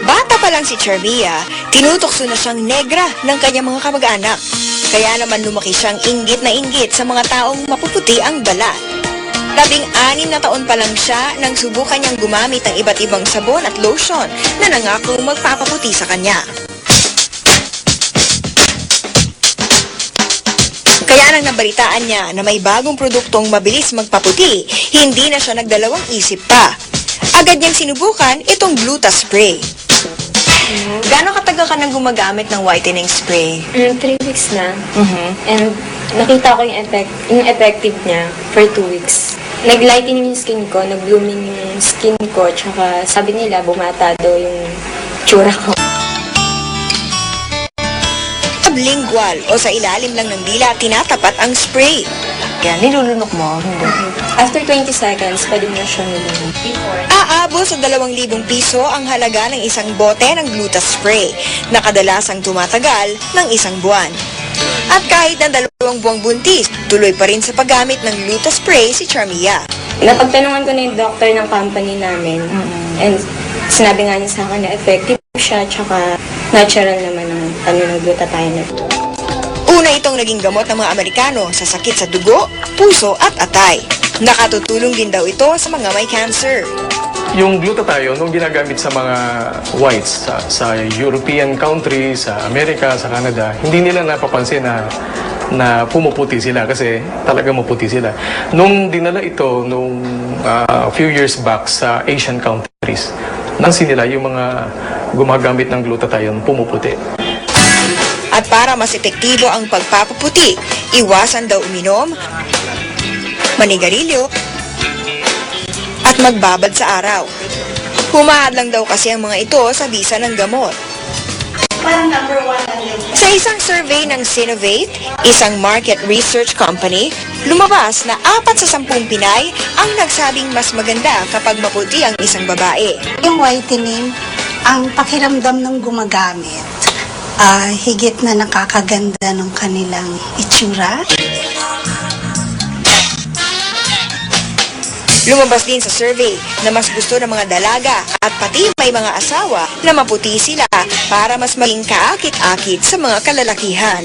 Bata pa lang si Charmia, tinutokso na siyang negra ng kanyang mga kamag-anak. Kaya naman lumaki siyang inggit na inggit sa mga taong mapuputi ang balat. 16 na taon pa lang siya nang subukan niyang gumamit ng iba't ibang sabon at lotion na nangakong magpapaputi sa kanya. Kaya nang nabalitaan niya na may bagong produktong mabilis magpaputi, hindi na siya nagdalawang isip pa. Agad niyang sinubukan itong Gluta Spray. Gano'ng katagal ka nang gumagamit ng whitening spray? 3 weeks na. And nakita ko yung effective niya for 2 weeks. Nag-lightening yung skin ko, nag-blooming yung skin ko, tsaka sabi nila bumata daw yung tsura ko. Sublingual o sa ilalim lang ng dila tinatapat ang spray. Yan, nilulunok mo? Hindi. After 20 seconds, pwede mo na siya nilunok. Aabot sa 2,000 piso ang halaga ng isang bote ng Gluta Spray na kadalasang tumatagal ng 1 buwan. At kahit na 2 buwang buntis, tuloy pa rin sa paggamit ng Gluta Spray si Charmia. Napagtanungan ko na yung doctor ng company namin. And sinabi nga niya sa akin na effective siya, tsaka natural naman ang ng glutathione. Una itong naging gamot ng mga Amerikano sa sakit sa dugo, puso at atay. Nakatutulong din daw ito sa mga may cancer. Yung glutathione, nung ginagamit sa mga whites sa European countries, sa Amerika, sa Canada, hindi nila napapansin na pumuputi sila kasi talaga maputi sila. Nung dinala ito nung few years back sa Asian countries, nansin nila yung mga gumagamit ng glutathione pumuputi. At para mas epektibo ang pagpapaputi, iwasan daw uminom, manigarilyo, at magbabad sa araw. Humahad lang daw kasi ang mga ito sa bisa ng gamot. Sa isang survey ng Sinovate, isang market research company, lumabas na 4 sa 10 Pinay ang nagsabing mas maganda kapag maputi ang isang babae. Yung whitening, ang pakiramdam ng gumagamit, higit na nakakaganda ng kanilang itsura. Lumabas din sa survey na mas gusto ng mga dalaga at pati may mga asawa na maputi sila para mas maging kaakit-akit sa mga kalalakihan.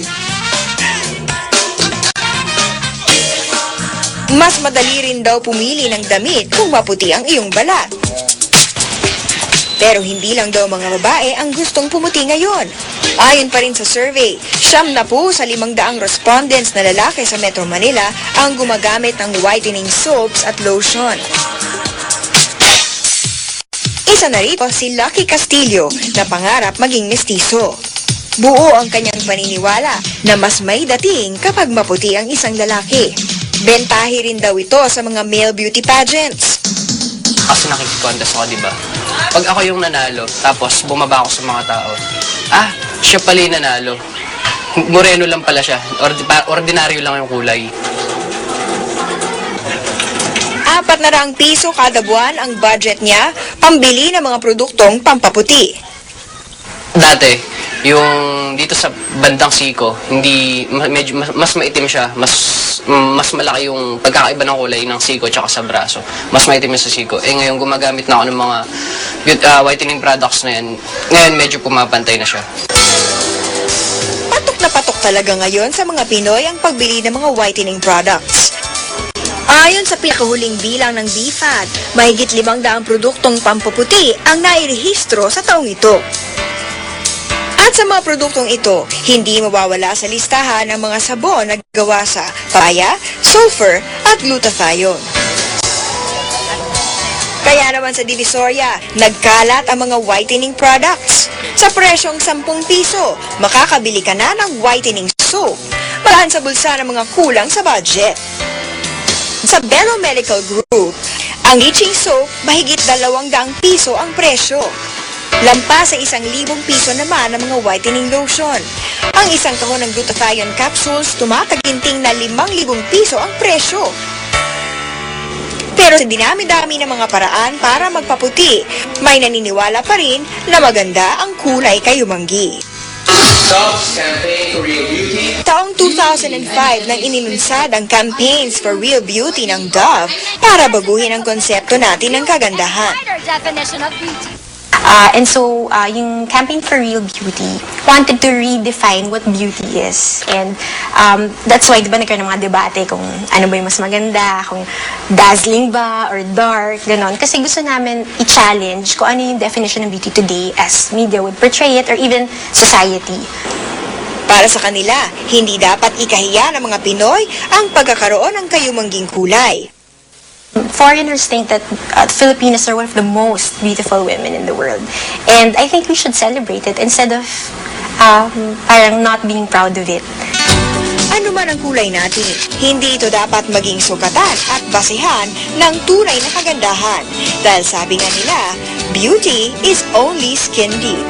Mas madali rin daw pumili ng damit kung maputi ang iyong balat. Pero hindi lang daw mga babae ang gustong pumuti ngayon. Ayon pa rin sa survey, 70 sa 500 respondents na lalaki sa Metro Manila ang gumagamit ng whitening soaps at lotion. Isa na rito si Lucky Castillo na pangarap maging mestizo. Buo ang kanyang paniniwala na mas may dating kapag maputi ang isang lalaki. Bentahe rin daw ito sa mga male beauty pageants. Kasi nakikikontest ako, diba? Pag ako yung nanalo, tapos bumaba ako sa mga tao, siya pala yung nanalo. Moreno lang pala siya. Ordinaryo lang yung kulay. 400 piso kada buwan ang budget niya pambili ng mga produktong pampaputi. Dati, yung dito sa bandang siko, medyo mas maitim siya, mas malaki yung pagkakaiba ng kulay ng siko tsaka sa braso. Mas maitim yung sa siko. Ngayon gumagamit na ako ng mga whitening products na yan. Ngayon medyo pumapantay na siya. Patok na patok talaga ngayon sa mga Pinoy ang pagbili ng mga whitening products. Ayon sa pinakahuling bilang ng BFAD, mahigit 500 produktong pampaputi ang nairehistro sa taong ito. At sa mga produktong ito, hindi mawawala sa listahan ng mga sabon na gawa sa papaya, sulfur at glutathione. Kaya naman sa Divisoria, nagkalat ang mga whitening products. Sa presyong 10 piso, makakabili ka na ng whitening soap. Malaan sa bulsa ng mga kulang sa budget. Sa Bello Medical Group, ang bleaching soap, mahigit 200 piso ang presyo. Lampas sa 1,000 piso naman ang mga whitening lotion. Ang isang kahon ng glutathione capsules, tumataginting na 5,000 piso ang presyo. Pero sa dinami-dami ng mga paraan para magpaputi, may naniniwala pa rin na maganda ang kulay kayumanggi. Stops campaign for real beauty. Taong 2005 nang inilunsad ang campaigns for real beauty ng Dove para baguhin ang konsepto natin ng kagandahan. And so, yung Campaign for Real Beauty wanted to redefine what beauty is. And that's why, di ba, nagkaroon ng mga debate kung ano ba yung mas maganda, kung dazzling ba or dark, ganon. Kasi gusto namin i-challenge kung ano yung definition of beauty today as media would portray it or even society. Para sa kanila, hindi dapat ikahiya ng mga Pinoy ang pagkakaroon ng kayumangging kulay. Foreigners think that Filipinos are one of the most beautiful women in the world. And I think we should celebrate it instead of parang not being proud of it. Ano man ang kulay natin, hindi ito dapat maging sukatan at basehan ng tunay na kagandahan. Dahil sabi nga nila, beauty is only skin deep.